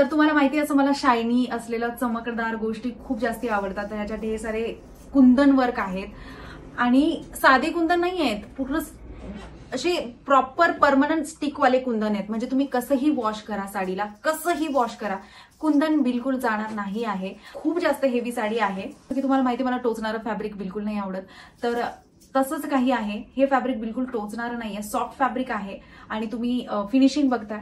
तर तुम्हाला माहिती असं मला शायनी असलेलं चमकदार गोष्टी खूप जास्ती आवडतात. तर ह्याच्यात हे सारे कुंदन वर्क आहेत आणि साधे कुंदन नाही आहेत, पूर्ण असे प्रॉपर परमनंट स्टिकवाले कुंदन आहेत. म्हणजे तुम्ही कसंही वॉश करा साडीला, कसंही वॉश करा, कुंदन बिलकुल जाणार नाही आहे. खूप जास्त हेवी साडी आहे की तुम्हाला माहिती मला टोचणारं फॅब्रिक बिलकुल नाही आवडत. तर तसंच काही आहे, हे फॅब्रिक बिलकुल टोचणारं नाहीये, सॉफ्ट फॅब्रिक आहे आणि तुम्ही फिनिशिंग बघताय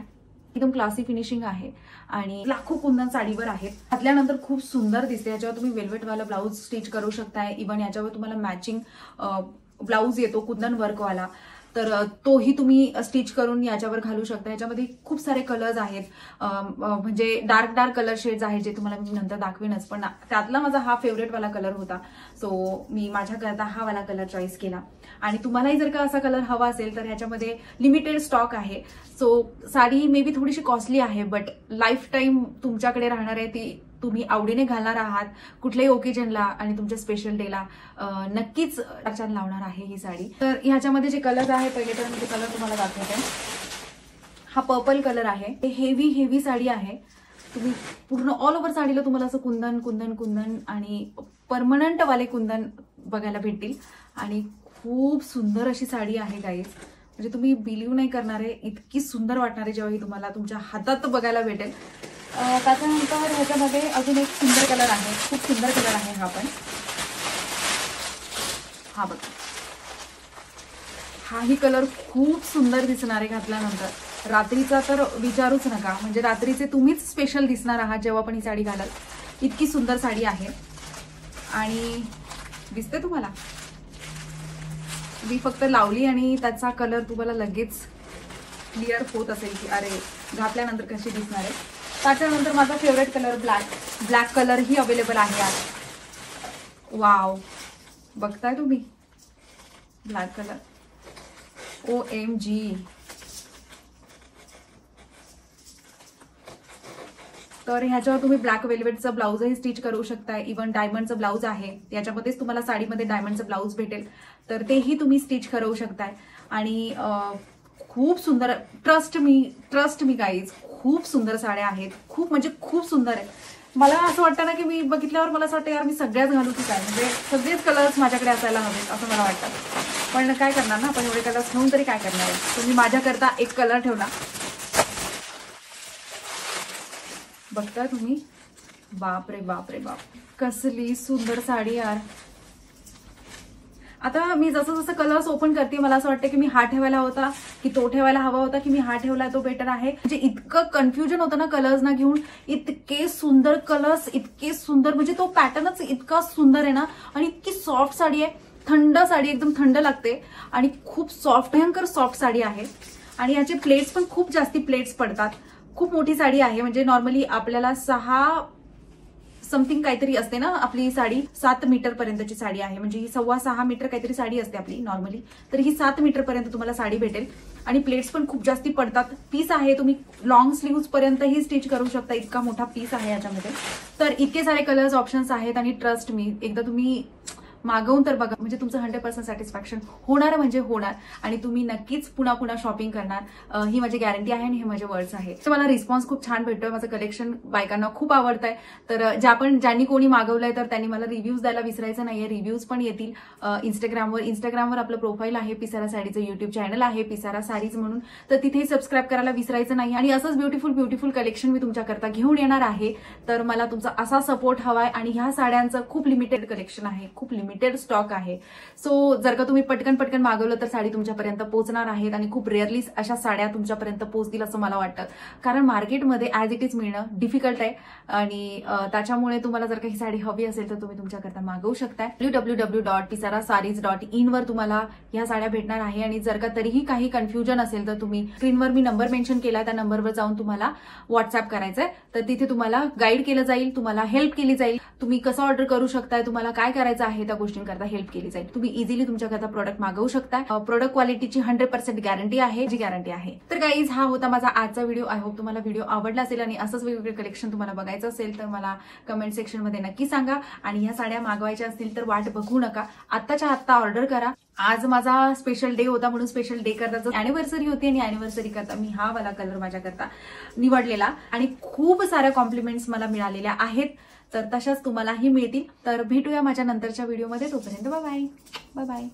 एकदम क्लासी फिनिशिंग आहे आणि लाखो कुंदन साडीवर आहेत. घातल्यानंतर खूप सुंदर दिसते. याच्यावर तुम्ही वेल्वेटवाला ब्लाऊज स्टिच करू शकताय. इव्हन याच्यावर तुम्हाला मॅचिंग ब्लाऊज येतो कुंदन वर्कवाला, तर तोही तुम्ही स्टिच करून याच्यावर घालू शकता. याच्यामध्ये खूप सारे कलर्स आहेत, म्हणजे डार्क डार्क कलर शेड्स आहेत जे तुम्हाला मी नंतर दाखवेनच, पण त्यातला माझा हा फेवरेटवाला कलर होता. सो मी माझ्याकरता हा वाला कलर चॉईस केला. आणि तुम्हालाही जर का असा कलर हवा असेल तर ह्याच्यामध्ये लिमिटेड स्टॉक आहे. सो साडी मे बी थोडीशी कॉस्टली आहे, बट लाईफ टाईम तुमच्याकडे राहणार आहे, ती तुम्ही आवडीने घालणार आहात कुठल्याही ओकेजनला आणि तुमच्या स्पेशल डेला नक्कीच छान लावणार आहे ही साडी. तर ह्याच्यामध्ये जे कलर आहे, पहिले तर मी ते कलर तुम्हाला दाखवते. हा पर्पल कलर आहे. हेवी हेवी साडी आहे. तुम्ही पूर्ण ऑल ओव्हर साडीला तुम्हाला असं कुंदन कुंदन कुंदन आणि परमनंट वाले कुंदन बघायला भेटतील आणि खूप सुंदर अशी साडी आहे गाईज. म्हणजे तुम्ही बिलीव्ह नाही करणार आहे, इतकी सुंदर वाटणार आहे जेव्हा ही तुम्हाला तुमच्या हातात बघायला भेटेल. त्याच्यानंतर ह्याच्यामध्ये अजून एक सुंदर कलर आहे, खूप सुंदर कलर आहे हा पण. हा बघा, हाही कलर खूप सुंदर दिसणार आहे घातल्यानंतर. रात्रीचा तर विचारूच नका, म्हणजे रात्रीचे तुम्हीच स्पेशल दिसणार आहात जेव्हा पण ही साडी घालाल. इतकी सुंदर साडी आहे आणि दिसते तुम्हाला. मी फक्त लावली आणि त्याचा कलर तुम्हाला लगेच क्लिअर होत असेल की अरे घातल्यानंतर कशी दिसणार आहे. त्याच्यानंतर माझा फेवरेट कलर ब्लॅक कलर ही अवेलेबल आहे आज. वाव, बघताय तुम्ही ब्लॅक कलर, OMG. तर ह्याच्यावर तुम्ही ब्लॅक वेल्वेटचं ब्लाऊजही स्टिच करू शकताय. इव्हन डायमंडचं ब्लाऊज आहे, याच्यामध्येच तुम्हाला साडीमध्ये डायमंडचं ब्लाऊज भेटेल, तर तेही तुम्ही स्टिच करू शकताय. आणि खूप सुंदर, ट्रस्ट मी गाईज, खूप सुंदर साड्या आहेत. खूप म्हणजे खूप सुंदर आहे. मला असं वाटतं ना की मी बघितल्यावर मला असं वाटतं यार मी सगळ्याच घालू की काय, म्हणजे सगळेच कलर्स माझ्याकडे असायला हवेत असं मला वाटतं. पण काय करणार ना आपण, एवढे कलर्स घेऊन तरी काय करणार आहे. तर मी माझ्याकरता एक कलर ठेवला. बघताय तुम्ही, बाप रे बाप रे बाप, कसली सुंदर साडी यार. आता मी जसं जसं कलर्स ओपन करते मला असं वाटतं की मी हा ठेवायला होता की तो ठेवायला हवा होता, की मी हा ठेवला तो बेटर आहे. म्हणजे इतकं कन्फ्युजन होतं ना कलर्स ना घेऊन. इतके सुंदर कलर्स, इतके सुंदर, म्हणजे तो पॅटर्नच इतका सुंदर आहे ना. आणि इतकी सॉफ्ट साडी आहे, थंड साडी, एकदम थंड लागते आणि खूप सॉफ्ट, भयंकर सॉफ्ट साडी आहे. आणि याचे प्लेट्स पण खूप जास्ती प्लेट्स पडतात. खूप मोठी साडी आहे, म्हणजे नॉर्मली आपल्याला 6 समथिंग काहीतरी असते ना आपली साडी, 7 मीटर पर्यंतची साडी आहे. म्हणजे ही 6.25 मीटर काहीतरी साडी असते आपली नॉर्मली, तर ही 7 मीटर पर्यंत तुम्हाला साडी भेटेल. आणि प्लेट्स पण खूप जास्ती पडतात. पीस आहे, तुम्ही लॉंग स्लीव्ह पर्यंतही स्टिच करू शकता, इतका मोठा पीस आहे याच्यामध्ये. तर इतके सारे कलर्स ऑप्शन्स आहेत आणि ट्रस्ट मी, एकदा तुम्ही मागवून तर बघा, म्हणजे तुमचं 100% सॅटिस्फॅक्शन होणार म्हणजे होणार आणि तुम्ही नक्कीच पुन्हा पुन्हा शॉपिंग करणार. ही माझी गॅरंटी आहे आणि हे माझे वर्ड्स आहे. तर मला रिस्पॉन्स खूप छान भेटतोय, माझं कलेक्शन बायकांना खूप आवडतंय. तर ज्यांनी कोणी मागवलंय तर त्यांनी मला रिव्ह्यूज द्यायला विसरायचं नाहीये. रिव्ह्यूज पण येतील इंस्टाग्रामवर आपलं प्रोफाईल आहे, पिसारा साडीचं युट्यूब चॅनल आहे पिसारा साडीज म्हणून, तर तिथेही सबस्क्राईब करायला विसरायचं नाही. आणि असंच ब्युटिफुल कलेक्शन मी तुमच्याकरता घेऊन येणार आहे. तर मला तुमचा असा सपोर्ट हवाय. आणि ह्या साड्यांचं खूप लिमिटेड कलेक्शन आहे, खूप लिमिटेड स्टॉक आहे. सो जर का तुम्ही पटकन मागवलं तर साडी तुमच्यापर्यंत पोहोचणार आहेत आणि खूप रेअरली अशा साड्या तुमच्यापर्यंत पोहोचतील असं मला वाटतं. कारण मार्केटमध्ये ऍज इट इज मिळणं डिफिकल्ट आहे आणि त्याच्यामुळे तुम्हाला जर काही साडी हवी असेल तर तुम्ही तुमच्याकरता मागवू शकताय. www.pisarasarees.in वर तुम्हाला ह्या साड्या भेटणार आहे. आणि जर का तरीही काही कन्फ्युजन असेल तर तुम्ही स्क्रीनवर मी नंबर मेन्शन केला, त्या नंबरवर जाऊन तुम्हाला व्हॉट्सअप करायचंय. तर तिथे तुम्हाला गाईड केलं जाईल, तुम्हाला हेल्प केली जाईल, तुम्ही कसं ऑर्डर करू शकताय, तुम्हाला काय करायचं आहे त्या गोष्टींकरता हेल्प केली जाईल. तुम्ही इझिली तुमच्याकरता प्रोडक्ट मागवू शकता. प्रोडक्ट क्वालिटीची 100% गॅरंटी आहे, जी गॅरंटी आहे. तर गाईज, हा होता माझा आजचा व्हिडिओ. आय होप तुम्हाला व्हिडिओ आवडला असेल आणि असंच वेगवेगळे कलेक्शन तुम्हाला बघायचं असेल तर मला कमेंट सेक्शन मध्ये नक्की सांगा. आणि ह्या साड्या मागवायच्या असतील तर वाट बघू नका, आत्ताच्या आत्ता ऑर्डर करा आज माझा स्पेशल डे होता म्हणून स्पेशल डे करता अॅनिव्हर्सरी होती आणि अॅनिव्हर्सरी करता मी हा वाला कलर माझ्याकरता निवडलेला आणि खूप साऱ्या कॉम्प्लिमेंट्स मला मिळालेल्या आहेत. तर तशाच तुम्हालाही मिळतील. तर भेटूया माझ्या नंतरच्या व्हिडिओमध्ये. तोपर्यंत बाय बाय.